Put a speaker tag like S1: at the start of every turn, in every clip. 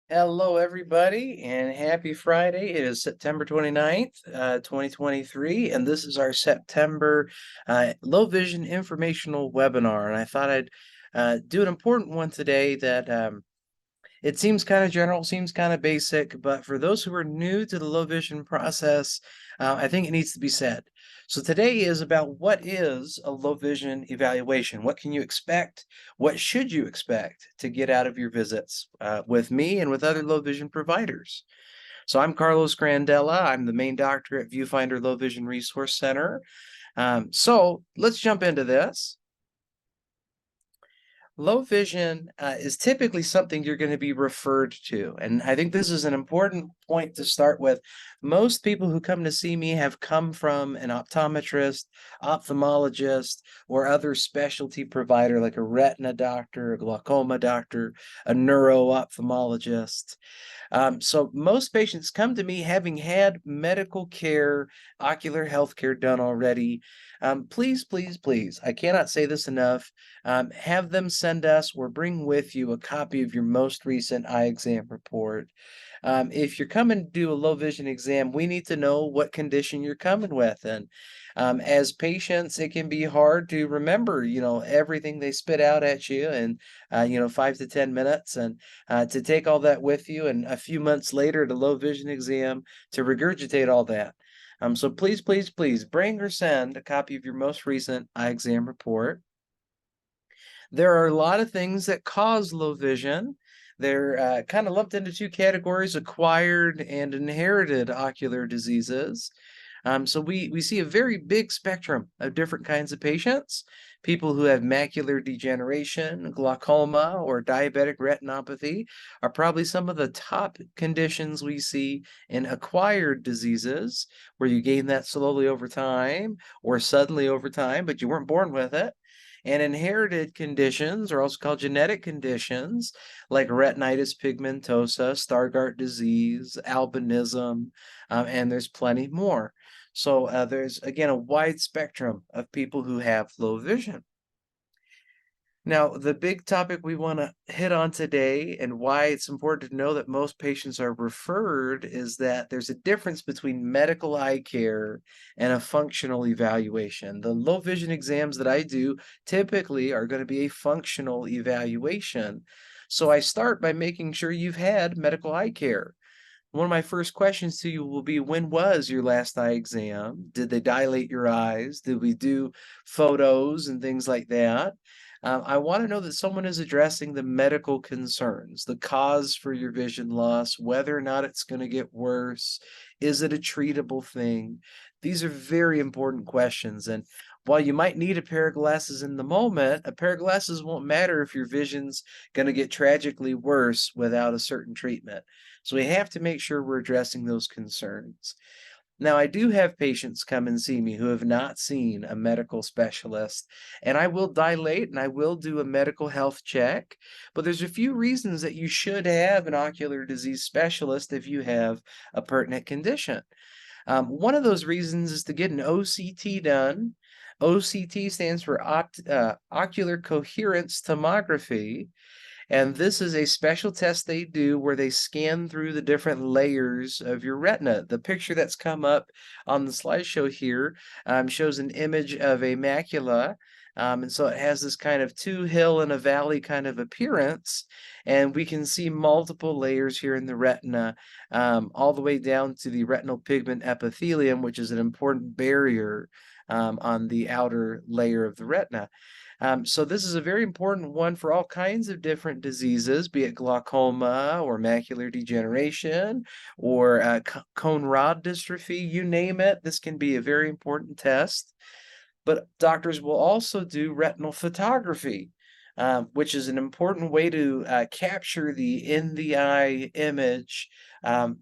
S1: Hello, everybody, and happy Friday. It is September 29th, 2023, and this is our September low vision informational webinar. And I thought I'd do an important one today that it seems kind of general, seems kind of basic, but for those who are new to the low vision process, I think it needs to be said. So today is about what is a low vision evaluation? What can you expect? What should you expect to get out of your visits with me and with other low vision providers? So I'm Carlos Grandela. I'm the main doctor at Viewfinder Low Vision Resource Center. So let's jump into this. Low vision is typically something you're going to be referred to. And I think this is an important point to start with. Most people who come to see me have come from an optometrist, ophthalmologist, or other specialty provider like a retina doctor, a glaucoma doctor, a neuro-ophthalmologist. So most patients come to me having had medical care, ocular health care done already. Please, please, please, I cannot say this enough. Have them send us or bring with you a copy of your most recent eye exam report. If you're coming to do a low vision exam, we need to know what condition you're coming with. And as patients, it can be hard to remember, everything they spit out at you in, 5 to 10 minutes. And to take all that with you and a few months later at a low vision exam to regurgitate all that. So please, please, please bring or send a copy of your most recent eye exam report. There are a lot of things that cause low vision. They're kind of lumped into two categories, acquired and inherited ocular diseases. So we see a very big spectrum of different kinds of patients. People who have macular degeneration, glaucoma, or diabetic retinopathy are probably some of the top conditions we see in acquired diseases, where you gain that slowly over time or suddenly over time, but you weren't born with it. And inherited conditions are also called genetic conditions like retinitis pigmentosa, Stargardt disease, albinism, and there's plenty more. So there's, again, a wide spectrum of people who have low vision. Now, the big topic we want to hit on today and why it's important to know that most patients are referred is that there's a difference between medical eye care and a functional evaluation. The low vision exams that I do typically are going to be a functional evaluation. So I start by making sure you've had medical eye care. One of my first questions to you will be, when was your last eye exam? Did they dilate your eyes? Did we do photos and things like that? I want to know that someone is addressing the medical concerns, the cause for your vision loss, whether or not it's going to get worse. Is it a treatable thing? These are very important questions. And while you might need a pair of glasses in the moment, a pair of glasses won't matter if your vision's going to get tragically worse without a certain treatment. So we have to make sure we're addressing those concerns. Now, I do have patients come and see me who have not seen a medical specialist, and I will dilate and I will do a medical health check. But there's a few reasons that you should have an ocular disease specialist if you have a pertinent condition. One of those reasons is to get an OCT done. OCT stands for ocular coherence tomography. And this is a special test they do where they scan through the different layers of your retina. The picture that's come up on the slideshow here shows an image of a macula. And so it has this kind of two hill and a valley kind of appearance. And we can see multiple layers here in the retina, all the way down to the retinal pigment epithelium, which is an important barrier on the outer layer of the retina. So this is a very important one for all kinds of different diseases, be it glaucoma or macular degeneration or cone rod dystrophy, you name it. This can be a very important test. But doctors will also do retinal photography, which is an important way to capture the in the eye image,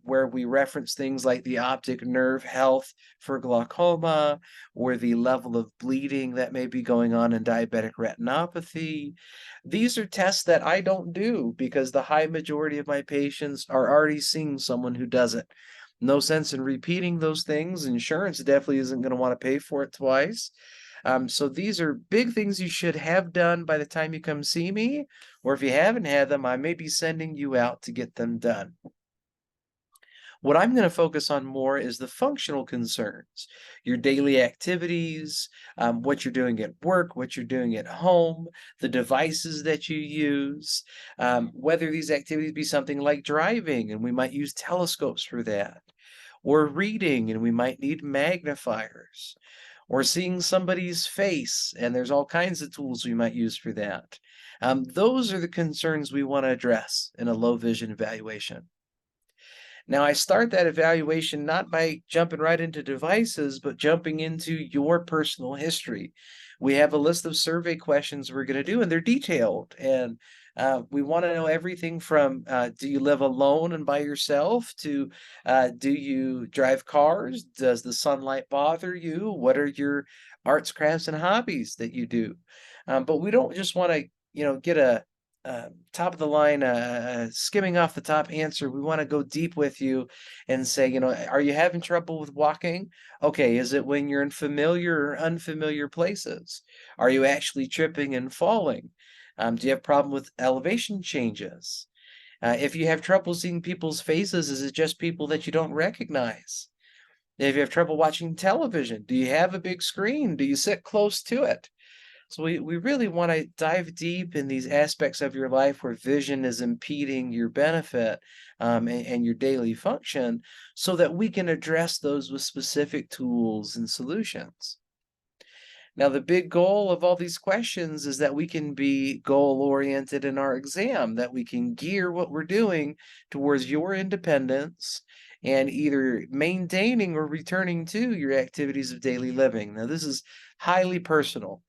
S1: where we reference things like the optic nerve health for glaucoma or the level of bleeding that may be going on in diabetic retinopathy. These are tests that I don't do because the high majority of my patients are already seeing someone who does it. No sense in repeating those things. Insurance definitely isn't going to want to pay for it twice. So these are big things you should have done by the time you come see me, or if you haven't had them, I may be sending you out to get them done. What I'm going to focus on more is the functional concerns, your daily activities, what you're doing at work, what you're doing at home, the devices that you use, whether these activities be something like driving, and we might use telescopes for that, or reading, and we might need magnifiers, or seeing somebody's face, and there's all kinds of tools we might use for that. Those are the concerns we want to address in a low vision evaluation. Now, I start that evaluation not by jumping right into devices, but jumping into your personal history. We have a list of survey questions we're going to do, and they're detailed. And we want to know everything from do you live alone and by yourself to do you drive cars? Does the sunlight bother you? What are your arts, crafts, and hobbies that you do? But we don't just want to, get a top of the line, skimming off the top answer. We want to go deep with you and say, are you having trouble with walking? Okay, is it when you're in familiar or unfamiliar places? Are you actually tripping and falling? Do you have problem with elevation changes? If you have trouble seeing people's faces, is it just people that you don't recognize? If you have trouble watching television, do you have a big screen? Do you sit close to it? So we really want to dive deep in these aspects of your life where vision is impeding your benefit and your daily function so that we can address those with specific tools and solutions. Now, the big goal of all these questions is that we can be goal-oriented in our exam, that we can gear what we're doing towards your independence and either maintaining or returning to your activities of daily living. Now, this is highly personal.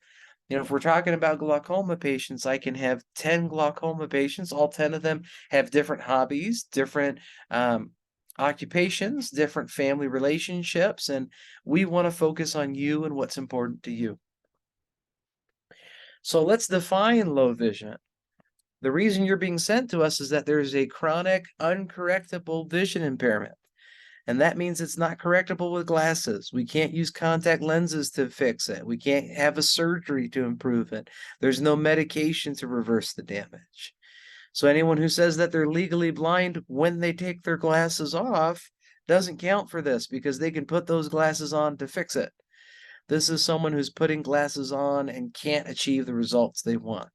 S1: If we're talking about glaucoma patients, I can have 10 glaucoma patients. All 10 of them have different hobbies, different occupations, different family relationships, and we want to focus on you and what's important to you. So let's define low vision. The reason you're being sent to us is that there's a chronic, uncorrectable vision impairment. And that means it's not correctable with glasses. We can't use contact lenses to fix it. We can't have a surgery to improve it. There's no medication to reverse the damage. So anyone who says that they're legally blind when they take their glasses off doesn't count for this because they can put those glasses on to fix it. This is someone who's putting glasses on and can't achieve the results they want.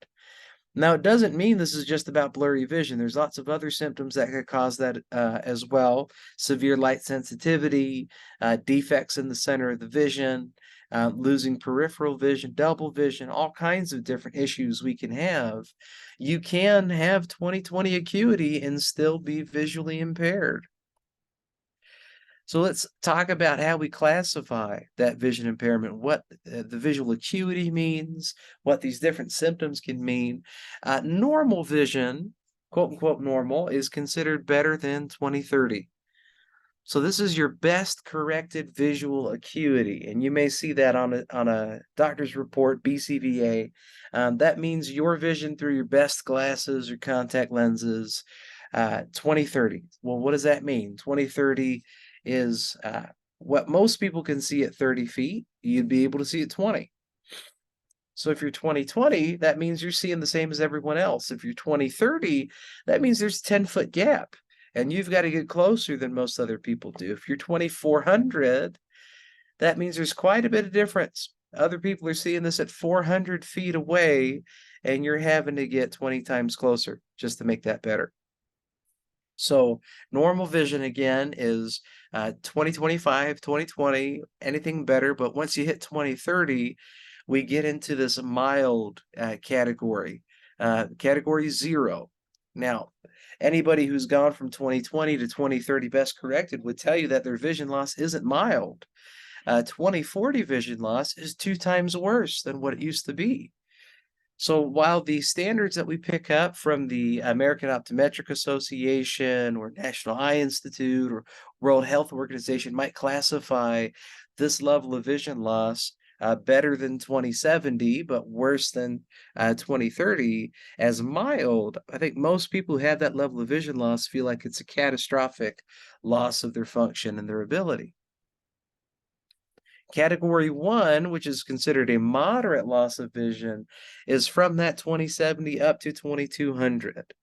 S1: Now, it doesn't mean this is just about blurry vision. There's lots of other symptoms that could cause that as well. Severe light sensitivity, defects in the center of the vision, losing peripheral vision, double vision, all kinds of different issues we can have. You can have 20/20 acuity and still be visually impaired. So let's talk about how we classify that vision impairment, what the visual acuity means, what these different symptoms can mean. Normal vision, quote unquote normal, is considered better than 20/30. So this is your best corrected visual acuity, and you may see that on a doctor's report, BCVA. That means your vision through your best glasses or contact lenses, 20/30. Well, what does that mean? 20/30 is what most people can see at 30 feet, you'd be able to see at 20. So if you're 20/20, that means you're seeing the same as everyone else. If you're 20/30, that means there's a 10-foot gap, and you've got to get closer than most other people do. If you're 2400, that means there's quite a bit of difference. Other people are seeing this at 400 feet away, and you're having to get 20 times closer just to make that better. So normal vision again is 20/25, 20/20, anything better. But once you hit 20/30, we get into this mild category, category 0. Now, anybody who's gone from 20/20 to 20/30 best corrected would tell you that their vision loss isn't mild. 20/40 vision loss is 2 times worse than what it used to be. So while the standards that we pick up from the American Optometric Association or National Eye Institute or World Health Organization might classify this level of vision loss better than 20/70, but worse than 20/30 as mild, I think most people who have that level of vision loss feel like it's a catastrophic loss of their function and their ability. Category 1, which is considered a moderate loss of vision, is from that 2070 up to 2200.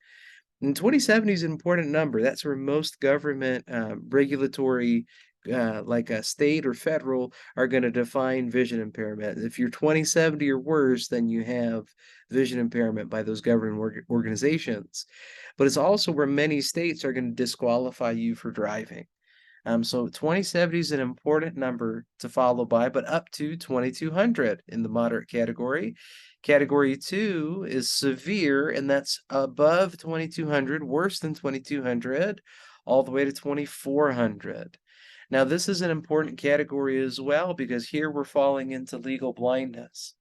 S1: And 2070 is an important number. That's where most government regulatory, like a state or federal, are going to define vision impairment. If you're 2070 or worse, then you have vision impairment by those government organizations. But it's also where many states are going to disqualify you for driving. So 2070 is an important number to follow by, but up to 2200 in the moderate category. Category 2 is severe, and that's above 2200, worse than 2200, all the way to 2400. Now, this is an important category as well because here we're falling into legal blindness.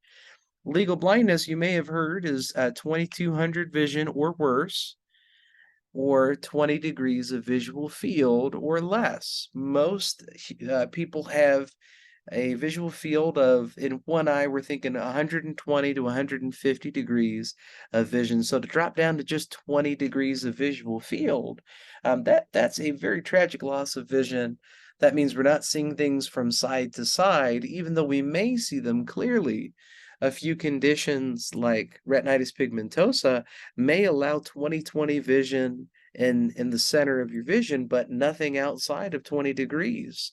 S1: Legal blindness, you may have heard, is 2200 vision or worse, or 20 degrees of visual field or less. Most people have a visual field of, in one eye, we're thinking 120 to 150 degrees of vision. So to drop down to just 20 degrees of visual field, that's a very tragic loss of vision. That means we're not seeing things from side to side, even though we may see them clearly. A few conditions like retinitis pigmentosa may allow 20/20 vision in the center of your vision, but nothing outside of 20 degrees.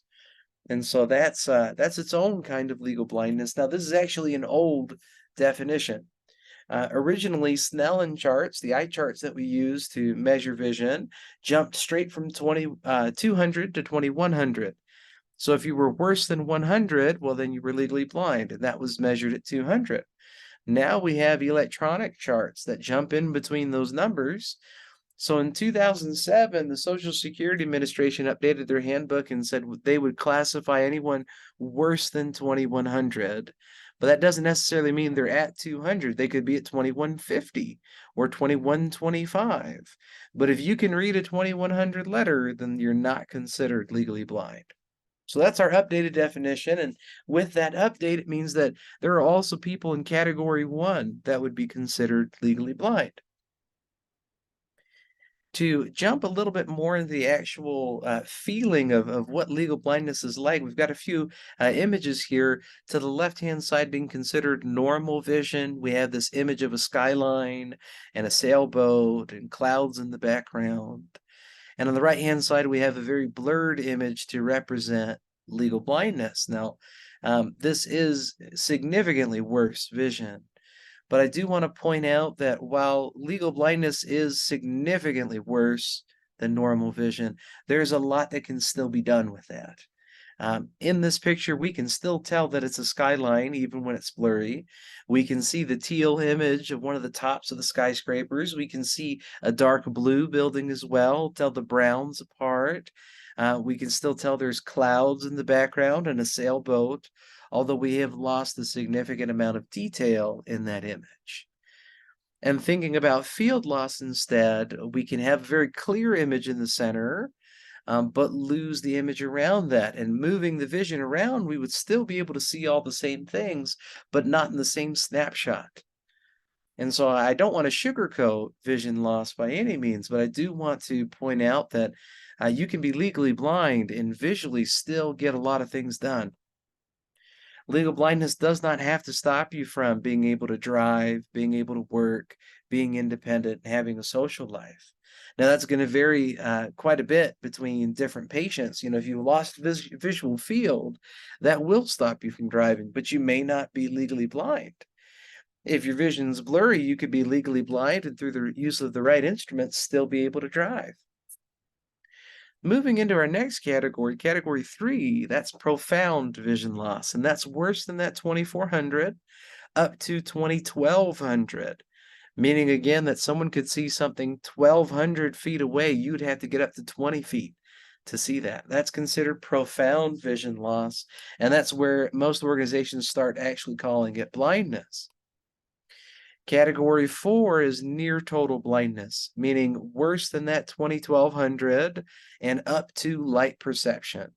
S1: And so that's its own kind of legal blindness. Now, this is actually an old definition. Originally, Snellen charts, the eye charts that we use to measure vision, jumped straight from 200 to 2100. So if you were worse than 100, well, then you were legally blind, and that was measured at 200. Now we have electronic charts that jump in between those numbers. So in 2007, the Social Security Administration updated their handbook and said they would classify anyone worse than 2100. But that doesn't necessarily mean they're at 200. They could be at 2150 or 2125. But if you can read a 2100 letter, then you're not considered legally blind. So that's our updated definition. And with that update, it means that there are also people in category 1 that would be considered legally blind. To jump a little bit more into the actual feeling of what legal blindness is like, we've got a few images here. To the left-hand side being considered normal vision, we have this image of a skyline and a sailboat and clouds in the background. And on the right-hand side, we have a very blurred image to represent legal blindness. Now, this is significantly worse vision. But I do want to point out that while legal blindness is significantly worse than normal vision, there's a lot that can still be done with that. In this picture, we can still tell that it's a skyline, even when it's blurry. We can see the teal image of one of the tops of the skyscrapers. We can see a dark blue building as well, tell the browns apart. We can still tell there's clouds in the background and a sailboat, although we have lost a significant amount of detail in that image. And thinking about field loss instead, we can have a very clear image in the center, but lose the image around that. And moving the vision around, we would still be able to see all the same things, but not in the same snapshot. And so I don't want to sugarcoat vision loss by any means, but I do want to point out that you can be legally blind and visually still get a lot of things done. Legal blindness does not have to stop you from being able to drive, being able to work, being independent, and having a social life. Now, that's going to vary quite a bit between different patients. You know, if you lost visual field, that will stop you from driving, but you may not be legally blind. If your vision's blurry, you could be legally blind and through the use of the right instruments, still be able to drive. Moving into our next category, category 3, that's profound vision loss, and that's worse than that 2400 up to 1200, meaning again that someone could see something 1200 feet away. You'd have to get up to 20 feet to see that. That's considered profound vision loss, and that's where most organizations start actually calling it blindness. Category 4 is near total blindness, meaning worse than that 1200 and up to light perception.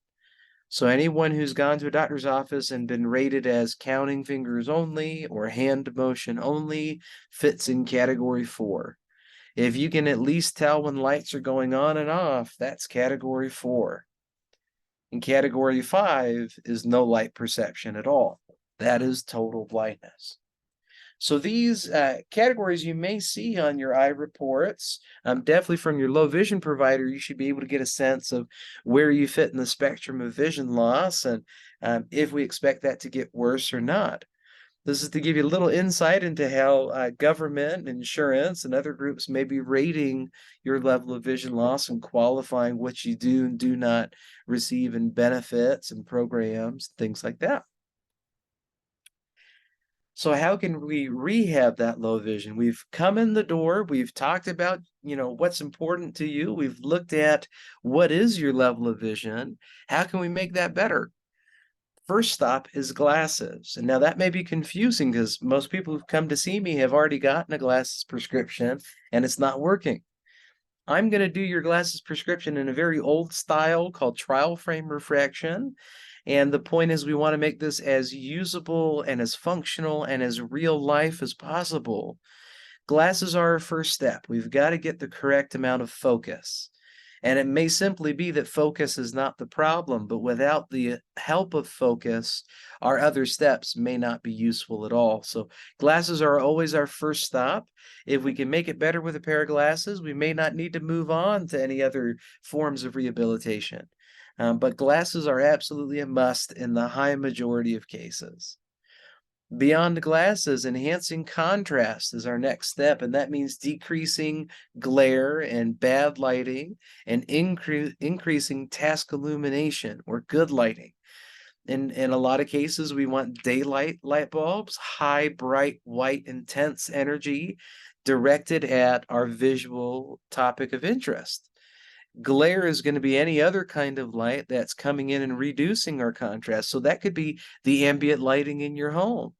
S1: So anyone who's gone to a doctor's office and been rated as counting fingers only or hand motion only fits in category 4. If you can at least tell when lights are going on and off, that's category 4. And category 5 is no light perception at all. That is total blindness. So these categories you may see on your eye reports, definitely from your low vision provider, you should be able to get a sense of where you fit in the spectrum of vision loss and if we expect that to get worse or not. This is to give you a little insight into how government, insurance, and other groups may be rating your level of vision loss and qualifying what you do and do not receive in benefits and programs, things like that. So how can we rehab that low vision? We've come in the door, we've talked about, what's important to you. We've looked at what is your level of vision. How can we make that better? First stop is glasses. And now that may be confusing because most people who've come to see me have already gotten a glasses prescription and it's not working. I'm going to do your glasses prescription in a very old style called trial frame refraction. And the point is we want to make this as usable and as functional and as real life as possible. Glasses are our first step. We've got to get the correct amount of focus. And it may simply be that focus is not the problem, but without the help of focus, our other steps may not be useful at all. So glasses are always our first stop. If we can make it better with a pair of glasses, we may not need to move on to any other forms of rehabilitation. But glasses are absolutely a must in the high majority of cases. Beyond glasses, enhancing contrast is our next step, and that means decreasing glare and bad lighting and increasing task illumination or good lighting. In a lot of cases, we want daylight light bulbs, high, bright, white, intense energy directed at our visual topic of interest. Glare is going to be any other kind of light that's coming in and reducing our contrast. So that could be the ambient lighting in your home.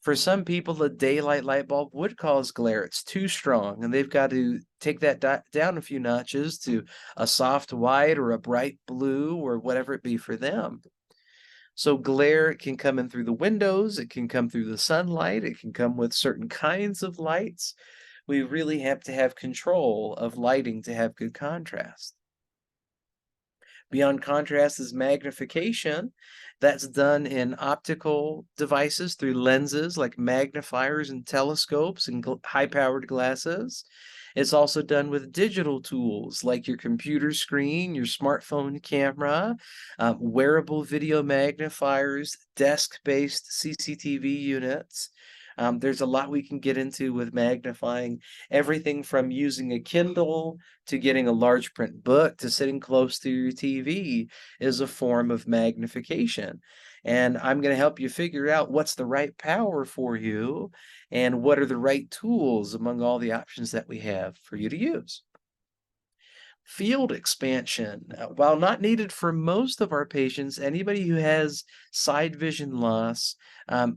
S1: For some people, a daylight light bulb would cause glare. It's too strong, and they've got to take that down a few notches to a soft white or a bright blue or whatever it be for them. So glare can come in through the windows, it can come through the sunlight, it can come with certain kinds of lights. We really have to have control of lighting to have good contrast. Beyond contrast is magnification. That's done in optical devices through lenses like magnifiers and telescopes and high-powered glasses. It's also done with digital tools like your computer screen, your smartphone camera, wearable video magnifiers, desk-based CCTV units. There's a lot we can get into with magnifying, everything from using a Kindle to getting a large print book to sitting close to your TV is a form of magnification. And I'm going to help you figure out what's the right power for you and what are the right tools among all the options that we have for you to use. Field expansion, while not needed for most of our patients, anybody who has side vision loss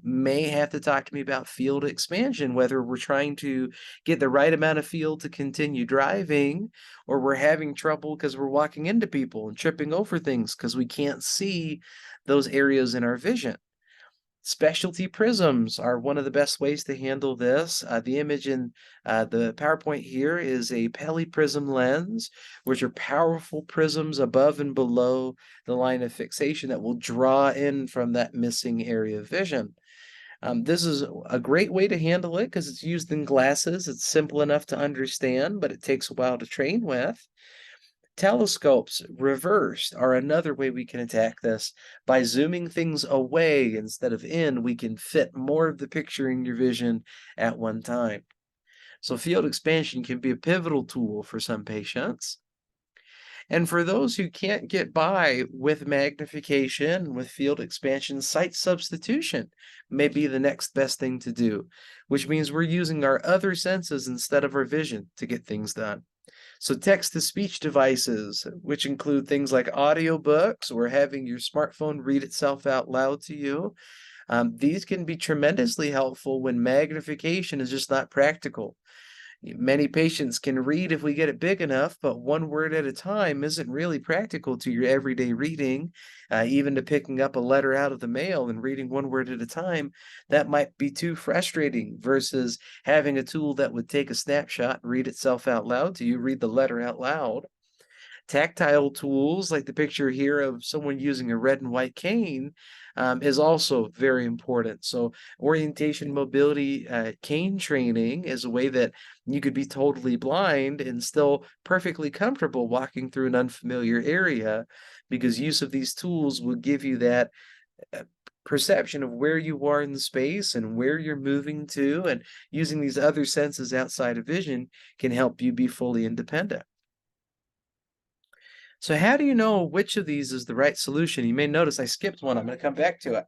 S1: may have to talk to me about field expansion, whether we're trying to get the right amount of field to continue driving, or we're having trouble because we're walking into people and tripping over things because we can't see those areas in our vision. Specialty prisms are one of the best ways to handle this. The image in the PowerPoint here is a Peli prism lens, which are powerful prisms above and below the line of fixation that will draw in from that missing area of vision. This is a great way to handle it because it's used in glasses. It's simple enough to understand, but it takes a while to train with. Telescopes reversed are another way we can attack this. By zooming things away instead of in, we can fit more of the picture in your vision at one time. So field expansion can be a pivotal tool for some patients. And for those who can't get by with magnification, with field expansion, sight substitution may be the next best thing to do, which means we're using our other senses instead of our vision to get things done. So text-to-speech devices, which include things like audiobooks or having your smartphone read itself out loud to you, these can be tremendously helpful when magnification is just not practical. Many patients can read if we get it big enough, but one word at a time isn't really practical to your everyday reading, even to picking up a letter out of the mail and reading one word at a time. That might be too frustrating versus having a tool that would take a snapshot and read itself out loud to you, read the letter out loud. Tactile tools, like the picture here of someone using a red and white cane, is also very important. So orientation mobility cane training is a way that you could be totally blind and still perfectly comfortable walking through an unfamiliar area, because use of these tools will give you that uh, perception of where you are in the space and where you're moving to, and using these other senses outside of vision can help you be fully independent. So how do you know which of these is the right solution? You may notice I skipped one. I'm going to come back to it.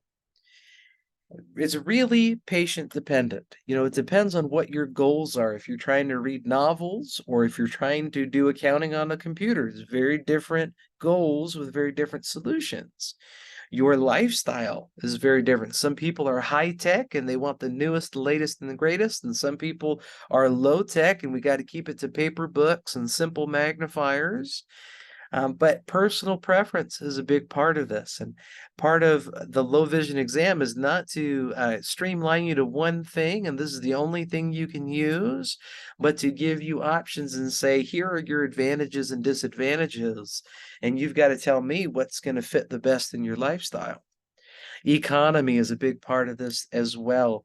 S1: It's really patient dependent. It depends on what your goals are. If you're trying to read novels or if you're trying to do accounting on a computer, it's very different goals with very different solutions. Your lifestyle is very different. Some people are high tech and they want the newest, the latest, and the greatest, and some people are low tech and we got to keep it to paper books and simple magnifiers. But personal preference is a big part of this. And part of the low vision exam is not to streamline you to one thing, and this is the only thing you can use, but to give you options and say, here are your advantages and disadvantages. And you've got to tell me what's going to fit the best in your lifestyle. Economy is a big part of this as well.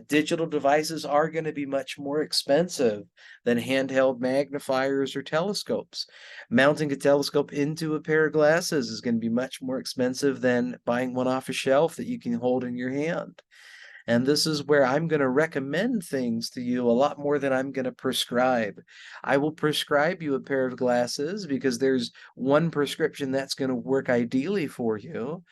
S1: Digital devices are going to be much more expensive than handheld magnifiers or telescopes. Mounting a telescope into a pair of glasses is going to be much more expensive than buying one off a shelf that you can hold in your hand. And this is where I'm going to recommend things to you a lot more than I'm going to prescribe. I will prescribe you a pair of glasses because there's one prescription that's going to work ideally for you.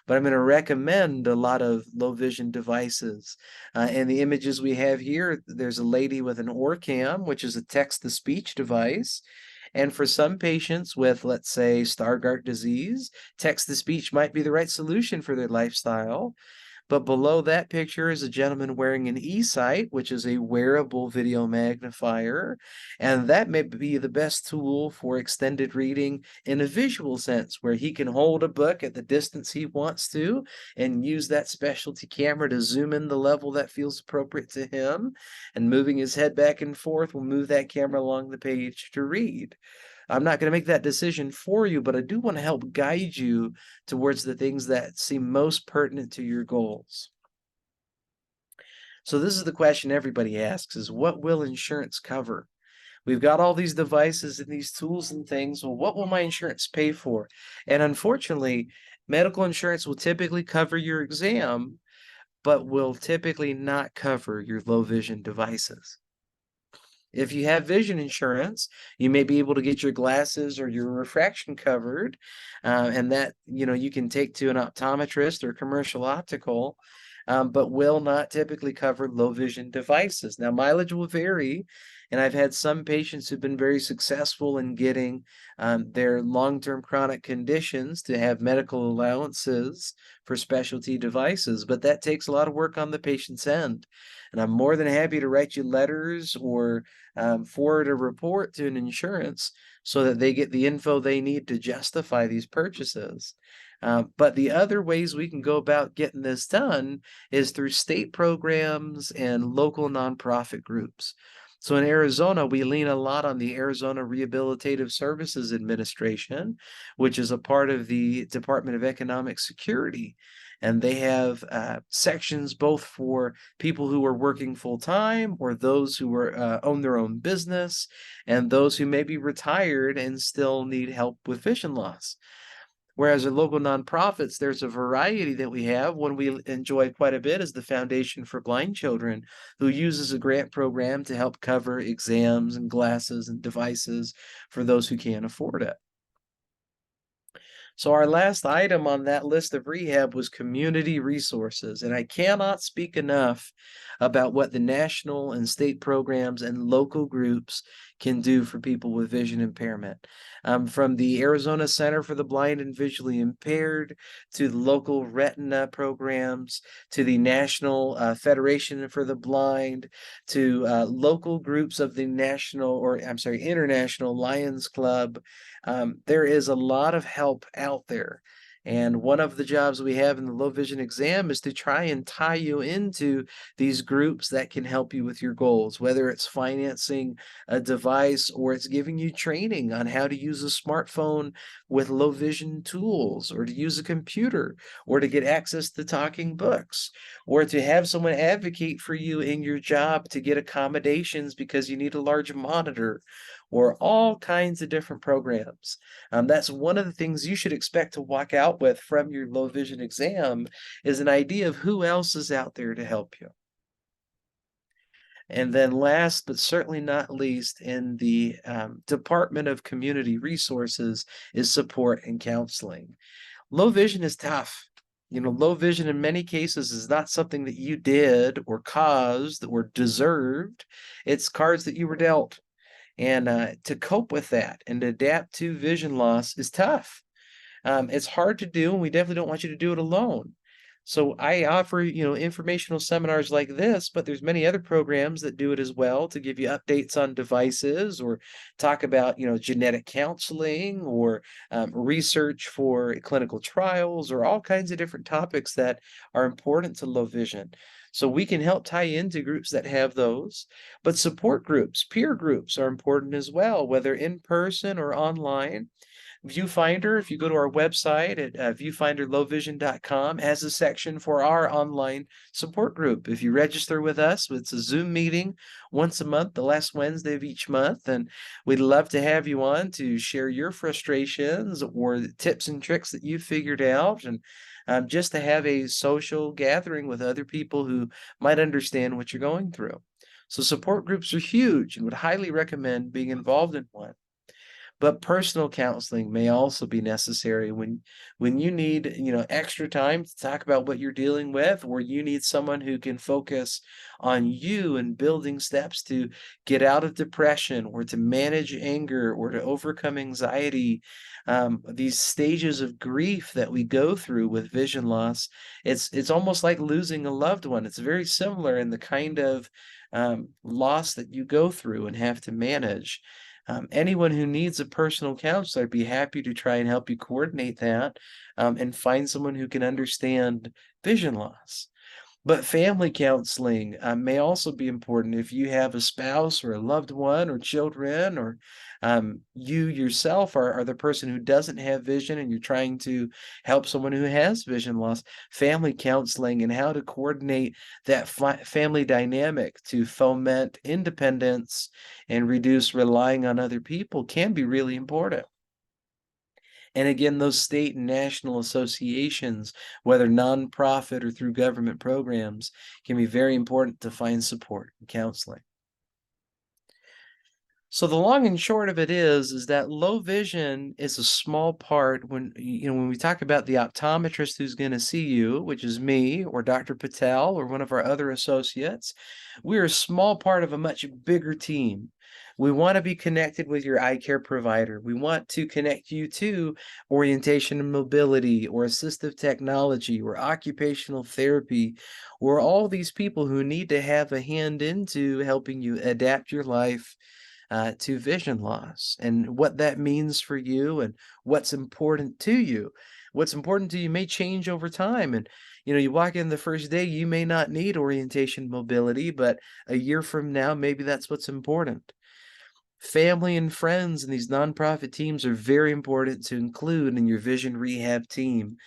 S1: But I'm going to recommend a lot of low vision devices. And the images we have here, there's a lady with an OrCam, which is a text-to-speech device. And for some patients with, let's say, Stargardt disease, text-to-speech might be the right solution for their lifestyle. But below that picture is a gentleman wearing an eSight, which is a wearable video magnifier. And that may be the best tool for extended reading in a visual sense, where he can hold a book at the distance he wants to and use that specialty camera to zoom in the level that feels appropriate to him. And moving his head back and forth will move that camera along the page to read. I'm not going to make that decision for you, but I do want to help guide you towards the things that seem most pertinent to your goals. So this is the question everybody asks, is what will insurance cover? We've got all these devices and these tools and things. Well, what will my insurance pay for? And unfortunately, medical insurance will typically cover your exam, but will typically not cover your low vision devices. If you have vision insurance, you may be able to get your glasses or your refraction covered, and that you can take to an optometrist or commercial optical, but will not typically cover low vision devices. Now, mileage will vary, and I've had some patients who've been very successful in getting their long-term chronic conditions to have medical allowances for specialty devices, but that takes a lot of work on the patient's end. And I'm more than happy to write you letters or forward a report to an insurance so that they get the info they need to justify these purchases. But the other ways we can go about getting this done is through state programs and local nonprofit groups. So in Arizona, we lean a lot on the Arizona Rehabilitative Services Administration, which is a part of the Department of Economic Security. And they have sections both for people who are working full time or those who are own their own business and those who may be retired and still need help with vision loss. Whereas in local nonprofits, there's a variety that we have. One we enjoy quite a bit is the Foundation for Blind Children, who uses a grant program to help cover exams and glasses and devices for those who can't afford it. So our last item on that list of rehab was community resources, and I cannot speak enough about what the national and state programs and local groups can do for people with vision impairment. From the Arizona Center for the Blind and Visually Impaired to the local retina programs to the National Federation for the Blind to local groups of the International Lions Club. There is a lot of help out there. And one of the jobs we have in the low vision exam is to try and tie you into these groups that can help you with your goals, whether it's financing a device or it's giving you training on how to use a smartphone with low vision tools, or to use a computer, or to get access to talking books, or to have someone advocate for you in your job to get accommodations because you need a large monitor, or all kinds of different programs. That's one of the things you should expect to walk out with from your low vision exam, is an idea of who else is out there to help you. And then last, but certainly not least, in the Department of Community Resources is support and counseling. Low vision is tough. Low vision in many cases is not something that you did or caused or deserved. It's cards that you were dealt. And to cope with that and to adapt to vision loss is tough. It's hard to do, and we definitely don't want you to do it alone. So I offer, informational seminars like this, but there's many other programs that do it as well, to give you updates on devices, or talk about, genetic counseling, or research for clinical trials, or all kinds of different topics that are important to low vision. So we can help tie into groups that have those, but support groups, peer groups are important as well, whether in person or online. Viewfinder, if you go to our website at viewfinderlowvision.com, has a section for our online support group. If you register with us, it's a Zoom meeting once a month, the last Wednesday of each month, and we'd love to have you on to share your frustrations or tips and tricks that you figured out, and just to have a social gathering with other people who might understand what you're going through. So support groups are huge, and would highly recommend being involved in one. But personal counseling may also be necessary when you need, extra time to talk about what you're dealing with, or you need someone who can focus on you and building steps to get out of depression, or to manage anger, or to overcome anxiety. These stages of grief that we go through with vision loss, it's almost like losing a loved one. It's very similar in the kind of loss that you go through and have to manage. Anyone who needs a personal counselor, I'd be happy to try and help you coordinate that, and find someone who can understand vision loss. But family counseling may also be important if you have a spouse or a loved one or children, or you yourself are the person who doesn't have vision and you're trying to help someone who has vision loss. Family counseling and how to coordinate that family dynamic to foment independence and reduce relying on other people can be really important. And again, those state and national associations, whether nonprofit or through government programs, can be very important to find support and counseling. So the long and short of it is that low vision is a small part when we talk about the optometrist who's going to see you, which is me or Dr. Patel or one of our other associates. We're a small part of a much bigger team. We want to be connected with your eye care provider. We want to connect you to orientation and mobility, or assistive technology, or occupational therapy, or all these people who need to have a hand into helping you adapt your life to vision loss, and what that means for you, and what's important to you. What's important to you may change over time. And you walk in the first day, you may not need orientation mobility, but a year from now, maybe that's what's important. Family and friends and these nonprofit teams are very important to include in your vision rehab team.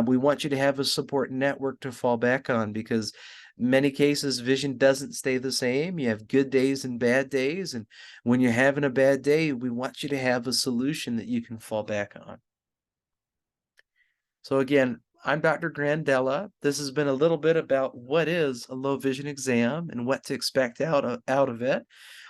S1: We want you to have a support network to fall back on, because many cases vision doesn't stay the same. You have good days and bad days, and when you're having a bad day, we want you to have a solution that you can fall back on. So again, I'm Dr. Grandela. This has been a little bit about what is a low vision exam and what to expect out of it.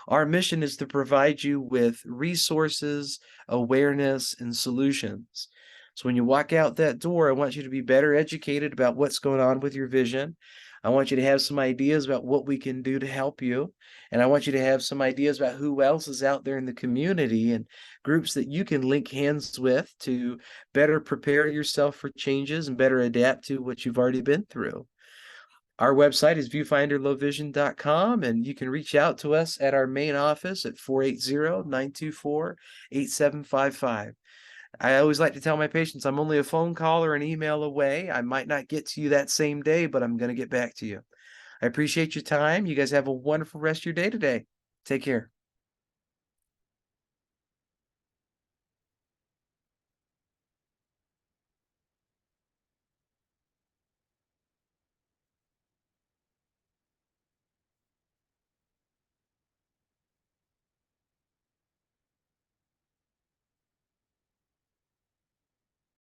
S1: Our mission is to provide you with resources, awareness, and solutions. So when you walk out that door, I want you to be better educated about what's going on with your vision. I want you to have some ideas about what we can do to help you. And I want you to have some ideas about who else is out there in the community and groups that you can link hands with to better prepare yourself for changes and better adapt to what you've already been through. Our website is viewfinderlowvision.com, and you can reach out to us at our main office at 480-924-8755. I always like to tell my patients I'm only a phone call or an email away. I might not get to you that same day, but I'm going to get back to you. I appreciate your time. You guys have a wonderful rest of your day today. Take care.